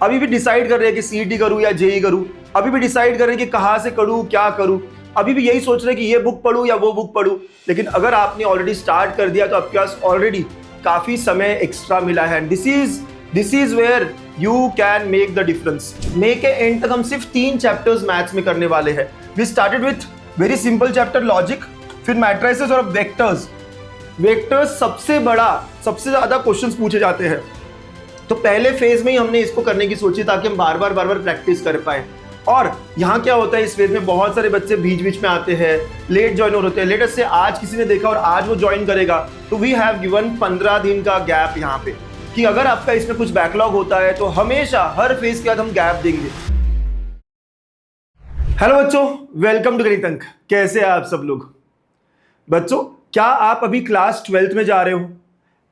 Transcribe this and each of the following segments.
अभी भी डिसाइड कर रहे हैं कि सीईटी करूं या जेई करूं, अभी भी डिसाइड कर रहे हैं कि कहां से करूं, क्या करूं, अभी भी यही सोच रहे हैं कि ये बुक पढूं या वो बुक पढूं। लेकिन अगर आपने ऑलरेडी स्टार्ट कर दिया तो आपके पास ऑलरेडी काफी समय एक्स्ट्रा मिला है। This is where you can make the difference. मई के एंड तक हम सिर्फ 3 चैप्टर्स मैथ्स में करने वाले हैं। We started with very simple chapter logic, फिर मैट्रिसेस और वेक्टर्स। वेक्टर्स सबसे ज्यादा क्वेश्चंस पूछे जाते हैं, तो पहले फेज में ही हमने इसको करने की सोची ताकि हम बार बार प्रैक्टिस कर पाए। और यहाँ क्या होता है, इस फेज में बहुत सारे बच्चे बीच में आते हैं, लेट ज्वाइन होते हैं। लेटेस्ट से आज किसी ने देखा और आज वो ज्वाइन करेगा, तो वी हैव गिवन 15 दिन का गैप यहाँ पे, कि अगर आपका इसमें कुछ बैकलॉग होता है तो हमेशा हर फेज के बाद हम गैप देंगे। हेलो बच्चों, वेलकम टू गणित अंक। कैसे हैं आप सब लोग? बच्चों, क्या आप अभी क्लास 12th में जा रहे हो?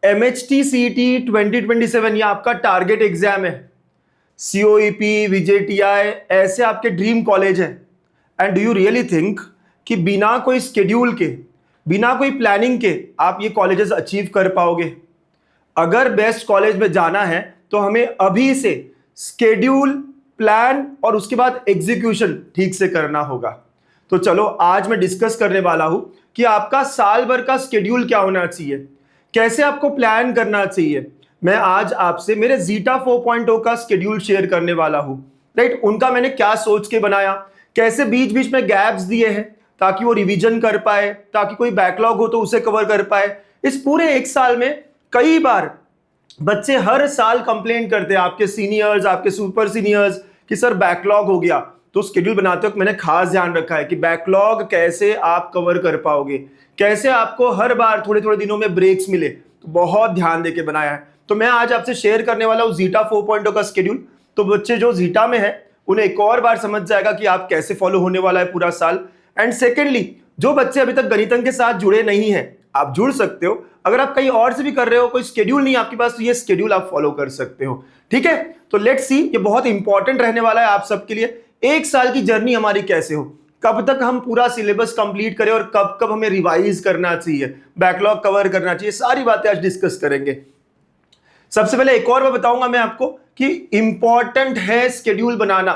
MHT CET 2027 ये आपका टारगेट एग्जाम है। COEP, VJTI ऐसे आपके ड्रीम कॉलेज है। And do you really think कि बिना कोई स्केड्यूल के, बिना कोई प्लानिंग के आप ये कॉलेजेस अचीव कर पाओगे? अगर बेस्ट कॉलेज में जाना है तो हमें अभी से स्केड्यूल, प्लान और उसके बाद एग्जीक्यूशन ठीक से करना होगा। तो चलो आज मैं डिस्कस करने वाला हूं कि आपका साल भर का स्केड्यूल क्या होना चाहिए, कैसे आपको प्लान करना चाहिए। मैं आज आपसे मेरे जीटा 4.0 का स्केड्यूल शेयर करने वाला हूं, राइट। उनका मैंने क्या सोच के बनाया, कैसे बीच बीच में गैप्स दिए हैं ताकि वो रिवीजन कर पाए, ताकि कोई बैकलॉग हो तो उसे कवर कर पाए। इस पूरे 1 साल में कई बार बच्चे हर साल कंप्लेंट करते हैं, आपके सीनियर्स, आपके सुपर सीनियर्स, कि सर बैकलॉग हो गया। तो स्केड्यूल बनाते वक्त मैंने खास ध्यान रखा है कि बैकलॉग कैसे आप कवर कर पाओगे, कैसे आपको हर बार थोड़े थोड़े दिनों में ब्रेक्स मिले, तो बहुत ध्यान देके बनाया है। तो मैं आज आपसे शेयर करने वाला हूं जीटा 4.0 का स्केड्यूल। तो बच्चे जो जीटा में है उन्हें एक और बार समझ जाएगा कि आप कैसे फॉलो होने वाला है पूरा साल। एंड सेकेंडली, जो बच्चे अभी तक गणितंक के साथ जुड़े नहीं हैं, आप जुड़ सकते हो। अगर आप कहीं और से भी कर रहे हो, कोई स्केड्यूल नहीं है आपके पास, तो ये स्केड्यूल आप फॉलो कर सकते हो। ठीक है, तो लेट्स सी, ये बहुत इंपॉर्टेंट रहने वाला है आप सबके लिए। 1 साल की जर्नी हमारी कैसे हो, कब तक हम पूरा सिलेबस कंप्लीट करें और कब कब हमें रिवाइज करना चाहिए, बैकलॉग कवर करना चाहिए, सारी बातें आज डिस्कस करेंगे। सबसे पहले एक और बात बताऊंगा मैं आपको कि इंपॉर्टेंट है स्केड्यूल बनाना।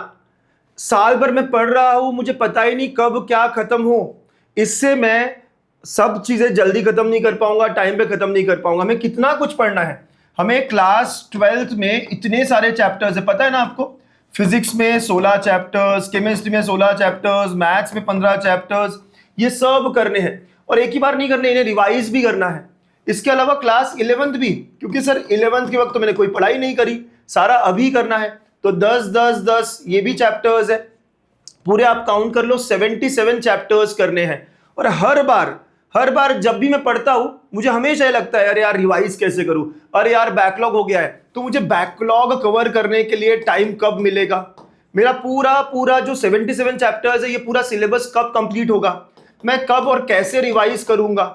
साल भर मैं पढ़ रहा हूं, मुझे पता ही नहीं कब क्या खत्म हो, इससे मैं सब चीजें जल्दी खत्म नहीं कर पाऊंगा, टाइम पे खत्म नहीं कर पाऊंगा। हमें कितना कुछ पढ़ना है, हमें क्लास 12th में इतने सारे चैप्टर्स है, पता है ना आपको। फिजिक्स में 16 चैप्टर्स, केमिस्ट्री में 16 चैप्टर्स, मैथ्स में 15 चैप्टर्स, ये सब करने हैं और एक ही बार नहीं करने, इन्हें रिवाइज भी करना है। इसके अलावा क्लास 11th भी, क्योंकि सर 11th के वक्त तो मैंने कोई पढ़ाई नहीं करी, सारा अभी करना है, तो 10 ये भी चैप्टर्स है। पूरे आप काउंट कर लो, 77 चैप्टर्स करने हैं। और हर बार जब भी मैं पढ़ता हूं, मुझे हमेशा ये लगता है अरे यार रिवाइज कैसे करूं, अरे यार बैकलॉग हो गया है। तो मुझे बैकलॉग कवर करने के लिए टाइम कब मिलेगा, मेरा पूरा जो 77 चैप्टर्स है, ये पूरा सिलेबस कब कंप्लीट होगा, मैं कब और कैसे रिवाइज करूंगा।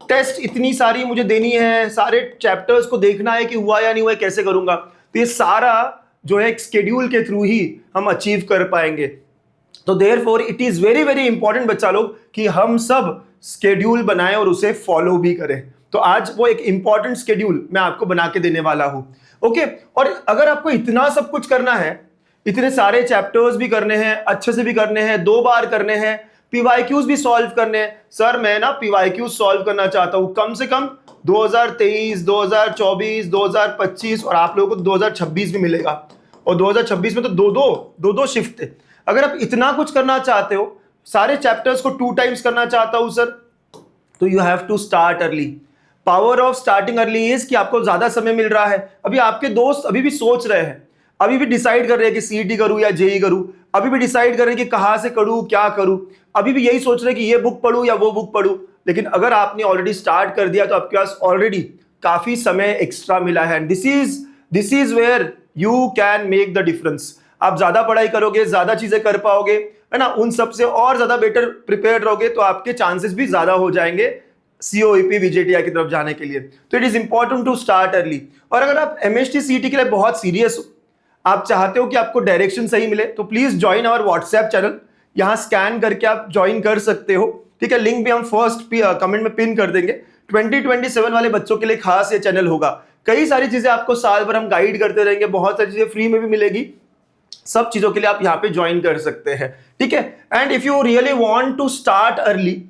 टेस्ट इतनी सारी मुझे देनी है, सारे चैप्टर्स को देखना है कि हुआ या नहीं हुआ, कैसे करूंगा। तो ये सारा जो है एक स्केड्यूल के थ्रू ही हम अचीव कर पाएंगे। तो therefore it is very very important बच्चा लोग कि हम सब स्केड्यूल बनाएं और उसे फॉलो भी करें। तो आज वो एक इंपॉर्टेंट स्केड्यूल मैं आपको बना के देने वाला हूं। ओके, और अगर आपको इतना सब कुछ करना है, इतने सारे चैप्टर्स भी करने हैं, अच्छे से भी करने हैं, 2 बार करने हैं, PYQs भी सॉल्व करने हैं। सर मैं ना PYQs सॉल्व करना चाहता हूं कम से कम 2023, 2024, 2025 और आप लोगों को 2026 भी मिलेगा। और 2026 में तो दो शिफ्ट है। अगर आप इतना कुछ करना चाहते हो, सारे चैप्टर्स को 2 टाइम्स करना चाहता हूं सर, तो you have to start early. Power of starting early is कि आपको ज्यादा समय मिल रहा है। अभी आपके दोस्त अभी भी सोच रहे हैं, अभी भी डिसाइड कर रहे हैं कि सीईटी करूं या जेई करूं, अभी भी डिसाइड कर रहे हैं कि कहां से करूं, क्या करूं, अभी भी यही सोच रहे हैं कि ये बुक पढूं या वो बुक पढूं। लेकिन अगर आपने ऑलरेडी स्टार्ट कर दिया तो आपके पास ऑलरेडी काफी समय एक्स्ट्रा मिला है। This is where you can make the difference. आप ज्यादा पढ़ाई करोगे, ज्यादा चीजें कर पाओगे, है ना, उन सबसे और ज्यादा बेटर प्रिपेयर रहोगे, तो आपके चांसेस भी ज्यादा हो जाएंगे COEP VJTI की तरफ जाने के लिए। तो it is important to start early. और अगर आप MHT CET के लिए बहुत सीरियस हो, आप चाहते हो कि आपको डायरेक्शन सही मिले, तो please join our WhatsApp channel. यहां स्कैन करके आप ज्वाइन कर सकते हो, ठीक है। लिंक भी हम फर्स्ट कमेंट में पिन कर देंगे। 2027 वाले बच्चों के लिए खास ये चैनल होगा, कई सारी चीजें आपको साल भर हम गाइड करते रहेंगे, बहुत सारी चीजें फ्री में भी मिलेगी। सब चीजों के लिए आप यहाँ पे ज्वाइन कर सकते हैं, ठीक है। And if you really want to start early,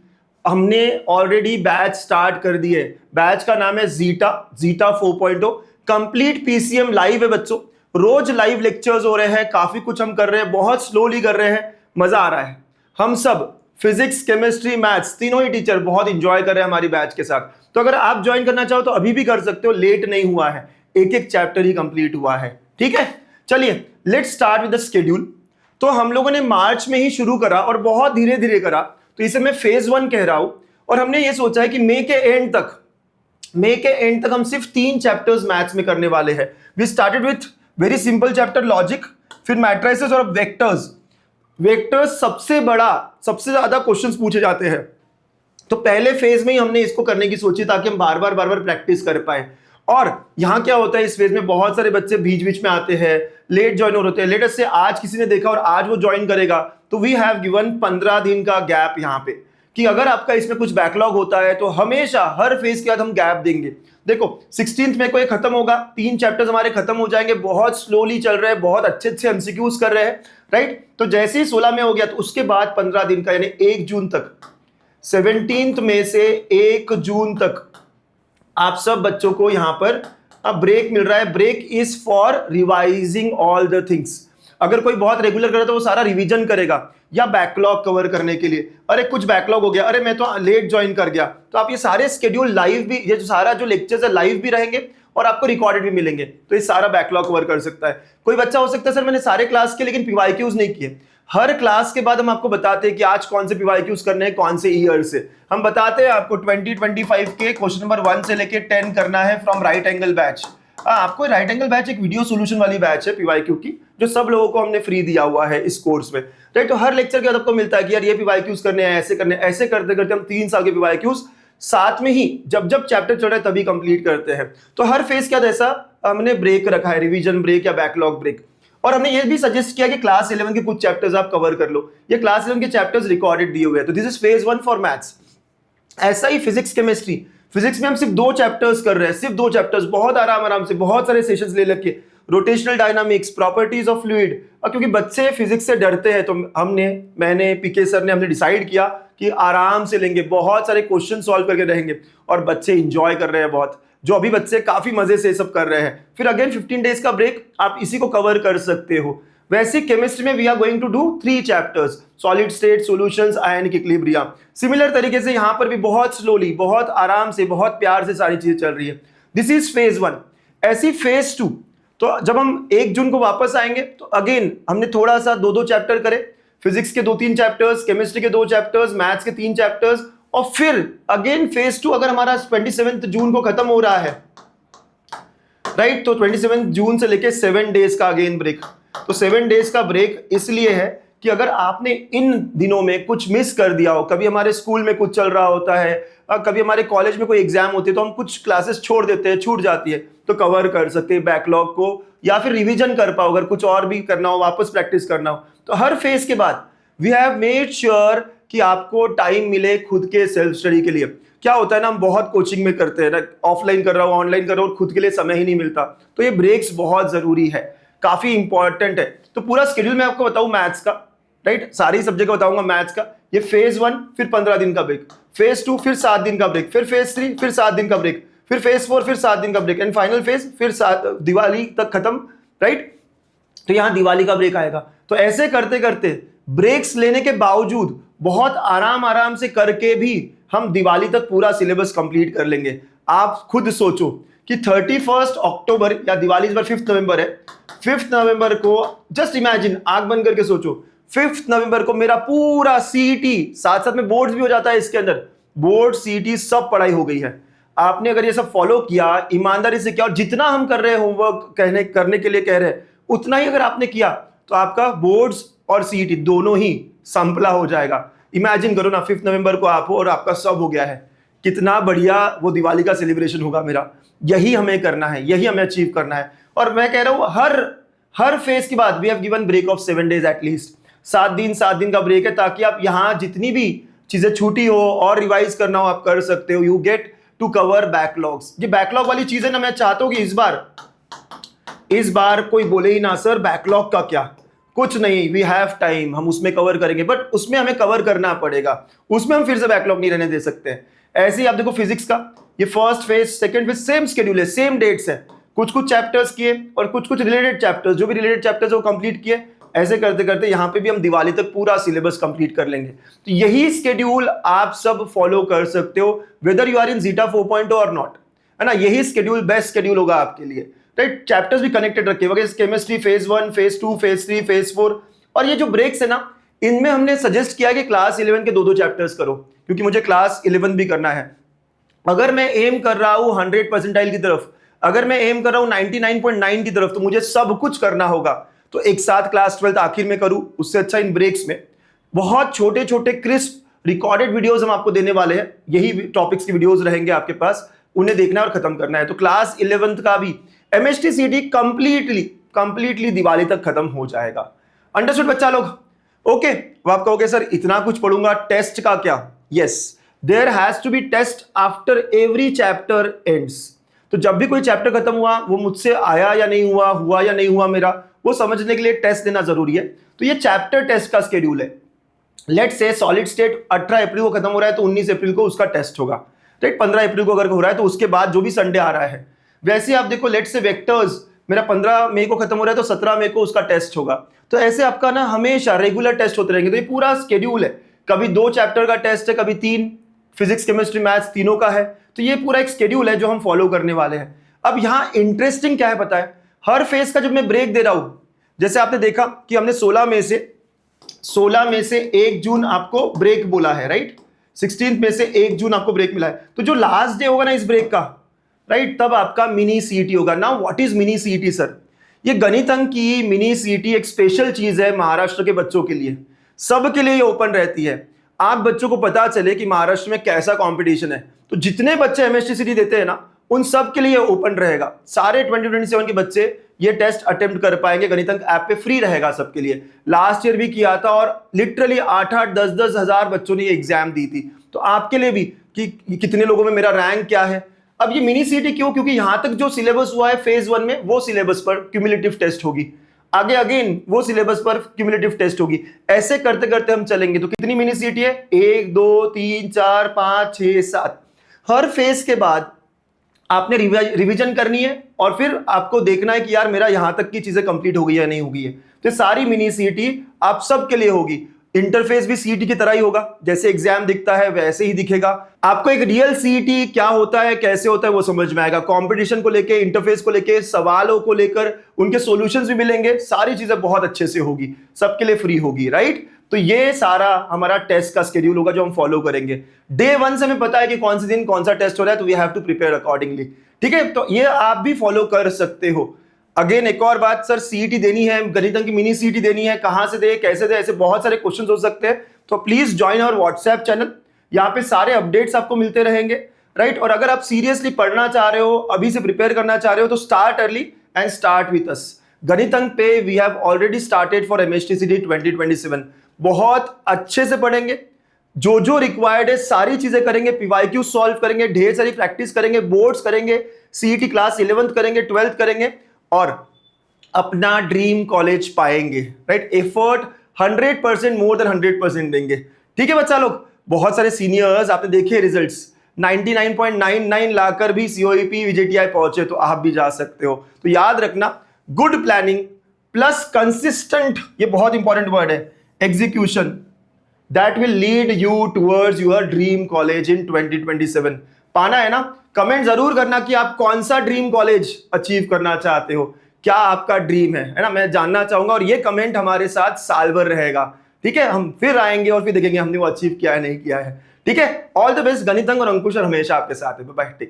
हमने ऑलरेडी बैच स्टार्ट कर दिए। बैच का नाम है जीटा 4.0 कंप्लीट पीसीएम लाइव है बच्चों। रोज लाइव लेक्चर्स हो रहे हैं, काफी कुछ हम कर रहे हैं, बहुत स्लोली कर रहे हैं, मजा आ रहा है। हम सब फिजिक्स, केमिस्ट्री, मैथ्स तीनों ही टीचर बहुत इंजॉय कर रहे हैं हमारी बैच के साथ। तो अगर आप ज्वाइन करना चाहो तो अभी भी कर सकते हो, लेट नहीं हुआ है, एक एक चैप्टर ही कंप्लीट हुआ है, ठीक है। चलिए let's start with the schedule. तो हम लोगों ने मार्च में ही शुरू करा और बहुत धीरे धीरे करा, तो इसे मैं फेज 1 कह रहा हूं। और हमने ये सोचा है कि मई के एंड तक हम सिर्फ 3 चैप्टर्स मैथ्स में करने वाले हैं। We started with very simple chapter logic, फिर मैट्रिसेस और वेक्टर्स सबसे ज्यादा क्वेश्चंस पूछे जाते हैं। तो पहले फेज में ही हमने इसको करने की सोची ताकि हम बार बार प्रैक्टिस कर पाए। और यहां क्या होता है, इस फेज में बहुत सारे बच्चे बीच में आते हैं, लेट ज्वाइन होते हैं। लेटेस्ट से आज किसी ने देखा और आज वो ज्वाइन करेगा, तो वी हैव गिवन 15 दिन का गैप यहाँ पे, कि अगर आपका इसमें कुछ बैकलॉग होता है तो हमेशा हर फेज के बाद हम गैप देंगे। देखो 16 मई को ये खत्म होगा, 3 चैप्टर्स हमारे खत्म हो जाएंगे, बहुत स्लोली चल रहे हैं, बहुत अच्छे एमसीक्यूज कर रहे हैं, राइट। तो जैसे ही 16 में हो गया तो उसके बाद 15 दिन का, यानी 1 जून तक, 17 मई से 1 जून तक आप सब बच्चों को यहां पर अब ब्रेक मिल रहा है। Break is for revising all the things. अगर कोई बहुत रेगुलर कर रहा है तो वो सारा रिवीजन करेगा या बैकलॉग कवर करने के लिए। अरे कुछ बैकलॉग हो गया, अरे मैं तो लेट ज्वाइन कर गया, तो आप ये सारे स्केड्यूल लाइव भी, ये जो सारा जो लेक्चर्स है लाइव भी रहेंगे और आपको रिकॉर्डेड भी मिलेंगे, तो ये सारा बैकलॉग कवर कर सकता है। कोई बच्चा हो सकता है सर मैंने सारे क्लास के लेकिन पीवाईक्यूज नहीं किए। हर क्लास के बाद हम आपको बताते हैं कि आज कौन से पीवाईक्यूज करने हैं, कौन से ईयर से। हम बताते हैं आपको 2025 के क्वेश्चन नंबर 1 से लेके 10 करना है फ्रॉम राइट एंगल बैच। आपको राइट एंगल बैच एक वीडियो सॉल्यूशन वाली बैच है पीवाईक्यू की, जो सब लोगों को हमने फ्री दिया हुआ है इस कोर्स में, राइट। तो हर लेक्चर के बाद आपको मिलता है कि यार ये पीवाईक्यूज करने हैं, ऐसे करने, ऐसे करते करते हम 3 साल के पीवाईक्यूज साथ में ही जब चैप्टर चल रहा है तभी कंप्लीट करते हैं। तो हर फेज के बाद ऐसा हमने ब्रेक रखा है, रिवीजन ब्रेक या बैकलॉग ब्रेक। और हमने ये भी सजेस्ट किया कि क्लास 11 के कुछ चैप्टर्स आप कवर कर लो, ये क्लास 11 के चैप्टर्स रिकॉर्डेड दिए हुए हैं। तो this is phase 1 for maths. ऐसा ही फिजिक्स, केमिस्ट्री, फिजिक्स में हम सिर्फ 2 चैप्टर्स कर रहे हैं, सिर्फ 2 चैप्टर्स, बहुत आराम से, बहुत सारे सेशंस ले लग के, rotational dynamics, properties of fluid. और क्योंकि बच्चे फिजिक्स से डरते हैं तो मैंने पीके सर ने हमने डिसाइड किया कि आराम से लेंगे, बहुत सारे क्वेश्चन सॉल्व करके रहेंगे और बच्चे इंजॉय कर रहे हैं बहुत। जो अभी बच्चे काफी मजे से सब कर रहे हैं। फिर अगेन 15 डेज का ब्रेक, आप इसी को कवर कर सकते हो। वैसे केमिस्ट्री में we are going to do 3 chapters, solid state, solutions, ionic equilibrium. Similar तरीके से यहां पर भी बहुत स्लोली, बहुत आराम से, बहुत प्यार से सारी चीजें चल रही है। This is phase 1। ऐसी फेज 2, तो जब हम 1 जून को वापस आएंगे तो अगेन हमने थोड़ा सा 2-2 चैप्टर करे, फिजिक्स के 2-3 चैप्टर्स, केमिस्ट्री के 2 चैप्टर्स, मैथ्स के 3 चैप्टर्स। और फिर अगेन फेज 2 अगर हमारा 27 जून को खत्म हो रहा है, राइट, तो 27 जून से लेके 7 डेज का अगेन ब्रेक। तो 7 डेज का ब्रेक इसलिए है कि अगर आपने इन दिनों में कुछ मिस कर दिया हो, कभी हमारे स्कूल में कुछ चल रहा होता है, कभी हमारे कॉलेज में कोई एग्जाम होती है तो हम कुछ क्लासेस छोड़ देते हैं, छूट जाती है, तो कवर कर सकते हैं बैकलॉग को, या फिर रिवीजन कर पाओ, अगर कुछ और भी करना हो, वापस प्रैक्टिस करना हो। तो हर फेज के बाद वी हैव मेड श्योर कि आपको टाइम मिले खुद के सेल्फ स्टडी के लिए। क्या होता है ना, हम बहुत कोचिंग में करते हैं ना, ऑफलाइन कर रहा हूँ, ऑनलाइन कर रहा हूँ, खुद के लिए समय ही नहीं मिलता, तो ये ब्रेक्स बहुत जरूरी है, काफी इंपॉर्टेंट है। तो पूरा शेड्यूल मैं आपको बताऊं मैथ्स का, राइट, सारी सब्जेक्ट बताऊंगा मैथ्स का। ये फेज 1, फिर 15 दिन का ब्रेक, फेज 2 फिर 7 दिन का ब्रेक, फिर फेज 3 फिर 7 दिन का ब्रेक, फिर फेज 4 फिर 7 दिन का ब्रेक, एंड फाइनल फेज फिर दिवाली तक खत्म, राइट। तो यहां दिवाली का ब्रेक आएगा। तो ऐसे करते करते ब्रेक्स लेने के बावजूद, बहुत आराम से करके भी हम दिवाली तक पूरा सिलेबस कंप्लीट कर लेंगे। आप खुद सोचो कि 31 अक्टूबर या दिवाली इस बार 5 नवंबर है, 5 नवंबर को जस्ट इमेजिन, आंख बंद करके सोचो, 5 नवंबर को मेरा पूरा सीईटी, साथ साथ में बोर्ड्स भी हो जाता है इसके अंदर, बोर्ड, सीईटी सब पढ़ाई हो गई है। आपने अगर ये सब फॉलो किया, ईमानदारी से किया, और जितना हम कर रहे हैं होमवर्क करने के लिए कह रहे हैं उतना ही अगर आपने किया, तो आपका बोर्ड्स और सीईटी दोनों ही संपला हो जाएगा। इमेजिन करो ना, 5 नवंबर को आप हो और आपका सब हो गया है, कितना बढ़िया वो दिवाली का सेलिब्रेशन होगा मेरा। यही हमें करना है, यही हमें अचीव करना है। और मैं कह रहा हूं हर फेज के बाद we have given break of 7 days at least, 7 दिन का ब्रेक है, ताकि आप यहां जितनी भी चीजें छूटी हो और रिवाइज करना हो आप कर सकते हो। You get to cover backlogs. ये बैकलॉग वाली चीजें ना मैं चाहता हूं कि इस बार कोई बोले ही ना सर बैकलॉग का क्या, कुछ नहीं, वी हैव टाइम, हम उसमें कवर करेंगे, बट उसमें हमें कवर करना पड़ेगा, उसमें हम फिर से बैकलॉग नहीं रहने दे सकते हैं। ऐसे ही आप देखो फिजिक्स का, ये first phase second phase same schedule है, सेम डेट्स है, कुछ कुछ चैप्टर्स किए और कुछ कुछ रिलेटेड चैप्टर्स, जो भी रिलेटेड चैप्टर्स वो कंप्लीट किए। ऐसे करते करते यहाँ पे भी हम दिवाली तक पूरा सिलेबस कंप्लीट कर लेंगे। तो यही शेड्यूल आप सब फॉलो कर सकते हो, whether you are in zeta 4.0 और नॉट, है ना। यही शेड्यूल बेस्ट शेड्यूल होगा आपके लिए, राइट। चैप्टर्स भी कनेक्टेड रखे हुए, chemistry phase 1, phase 2, phase 3, phase 4। और ये जो ब्रेक्स है ना, इनमें हमने सजेस्ट किया कि क्लास 11 के 2-2 चैप्टर्स करो, क्योंकि मुझे क्लास 11 भी करना है। अगर मैं एम कर रहा हूं 100 परसेंटाइल की तरफ, अगर मैं एम कर रहा हूं 99.9 की तरफ, तो मुझे सब कुछ करना होगा। तो एक साथ क्लास 12 आखिर में करूं, उससे अच्छा इन ब्रेक्स में बहुत छोटे छोटे क्रिस्प रिकॉर्डेड वीडियोस हम आपको देने वाले हैं। यही टॉपिक्स की वीडियोस रहेंगे आपके पास, उन्हें देखना है और खत्म करना है। तो क्लास 11th का भी एमएचटी सीटी कंप्लीटली दिवाली तक खत्म हो जाएगा। अंडरस्टूड बच्चा लोग? ओके। अब आप कहोगे सर इतना कुछ पढ़ूंगा, टेस्ट का क्या? Yes, there has to be test after every chapter ends. तो जब भी कोई चैप्टर खत्म हुआ, वो मुझसे आया या नहीं हुआ या नहीं हुआ मेरा, वो समझने के लिए टेस्ट देना जरूरी है। तो ये चैप्टर टेस्ट का शेड्यूल है। लेट्स से सॉलिड स्टेट 18 अप्रैल को खत्म हो रहा है, तो 19 अप्रैल को उसका टेस्ट होगा, राइट। 15 अप्रैल को अगर हो रहा है तो उसके बाद जो भी संडे आ रहा है। वैसे आप देखो, लेट्स से वेक्टर्स मेरा 15 मई को खत्म हो रहा है, तो 17 मई को उसका टेस्ट होगा। तो ऐसे आपका ना हमेशा रेगुलर टेस्ट होते रहेंगे। तो ये पूरा शेड्यूल है, कभी 2 चैप्टर का टेस्ट है, कभी 3, फिजिक्स केमिस्ट्री मैथ्स तीनों का है। तो ये पूरा एक शेड्यूल है जो हम फॉलो करने वाले हैं। अब यहाँ इंटरेस्टिंग क्या है पता है, हर फेज का जब मैं ब्रेक दे रहा हूं, जैसे आपने देखा कि हमने 16 में से 1 जून आपको ब्रेक बोला है, राइट। 16 में से 1 जून आपको ब्रेक मिला है। तो जो लास्ट डे होगा ना इस ब्रेक का, राइट, तब आपका मिनी सीईटी होगा। Now what is mini CET sir? ये गणित अंक की मिनी सीईटी एक स्पेशल चीज है महाराष्ट्र के बच्चों के लिए, सबके लिए ये ओपन रहती है। आप बच्चों को पता चले कि महाराष्ट्र में कैसा कंपटीशन है, तो जितने बच्चे एमएचटी सीईटी देते हैं ना, उन सब के लिए ओपन रहेगा। सारे 2027 के बच्चे ये टेस्ट अटेम्प्ट कर पाएंगे। गणित अंक ऐप पे फ्री रहेगा सबके लिए। लास्ट ईयर भी किया था और लिटरली 8-8, 10-10 हजार बच्चों ने ये एग्जाम दी थी। तो आपके लिए भी कि कितने लोगों में मेरा रैंक क्या है। अब ये मिनी सीईटी क्यों? क्योंकि यहां तक जो सिलेबस हुआ है फेज 1 में, वो सिलेबस पर क्यूमुलेटिव टेस्ट होगी, आगे अगेन वो सिलेबस पर क्यूमुलेटिव टेस्ट होगी। ऐसे करते करते हम चलेंगे। तो कितनी मिनी सीईटी है? 1, 2, 3, 4, 5, 6, 7। हर फेज के बाद आपने रिवीजन करनी है और फिर आपको देखना है कि यार मेरा यहां तक की चीजें कंप्लीट हो गई या नहीं हो गई है। तो सारी मिनी सीईटी आप सबके लिए होगी। इंटरफेस भी सीईटी की तरह ही होगा, जैसे एग्जाम दिखता है वैसे ही दिखेगा। आपको एक रियल सीईटी क्या होता है, कैसे होता है, वो समझ में आएगा। कंपटीशन को लेके, इंटरफेस को लेके, सवालों को लेकर उनके सॉल्यूशंस भी मिलेंगे। सारी चीजें बहुत अच्छे से होगी, सबके लिए फ्री होगी, राइट। तो ये सारा हमारा टेस्ट का शेड्यूल होगा जो हम फॉलो करेंगे। डे 1 से हमें पता है कि कौन से दिन कौन सा टेस्ट हो रहा है, तो we have to prepare accordingly, ठीक है। तो ये आप भी फॉलो कर सकते हो। अगेन एक और बात, सर सीईटी देनी है, गणित अंक की मिनी सीईटी देनी है, कहां से दे, कैसे दे, ऐसे बहुत सारे क्वेश्चंस हो सकते हैं। तो please join our WhatsApp channel, यहाँ पे सारे अपडेट्स आपको मिलते रहेंगे, राइट। और अगर आप सीरियसली पढ़ना चाह रहे हो, अभी से प्रिपेयर करना चाह रहे हो, तो start early and start with us. Ganit Ank पे we have already started for MHT CET 2027। बहुत अच्छे से पढ़ेंगे, जो रिक्वायर्ड है सारी चीजें करेंगे, पीवाईक्यू सॉल्व करेंगे, ढेर सारी प्रैक्टिस करेंगे, बोर्ड्स करेंगे, सीईटी क्लास 11th करेंगे, 12th करेंगे और अपना ड्रीम कॉलेज पाएंगे, राइट। एफर्ट 100%, मोर देन 100% देंगे, ठीक है बच्चा लोग। बहुत सारे सीनियर्स आपने देखे रिजल्ट्स 99.99 लाकर भी सीओईपी विजेटीआई पहुंचे, तो आप भी जा सकते हो। तो याद रखना, गुड प्लानिंग प्लस कंसिस्टेंट, ये बहुत इंपॉर्टेंट वर्ड है, execution, that will lead you towards your dream college in 2027। पाना है ना? कमेंट जरूर करना कि आप कौन सा ड्रीम कॉलेज अचीव करना चाहते हो, क्या आपका ड्रीम है ना, मैं जानना चाहूंगा। और ये कमेंट हमारे साथ साल भर रहेगा, ठीक है। हम फिर आएंगे और फिर देखेंगे हमने वो अचीव किया है नहीं किया है, ठीक है। All the best. Ganit Ank और अंकुश हमेशा आपके साथ है। Bye bye, take care.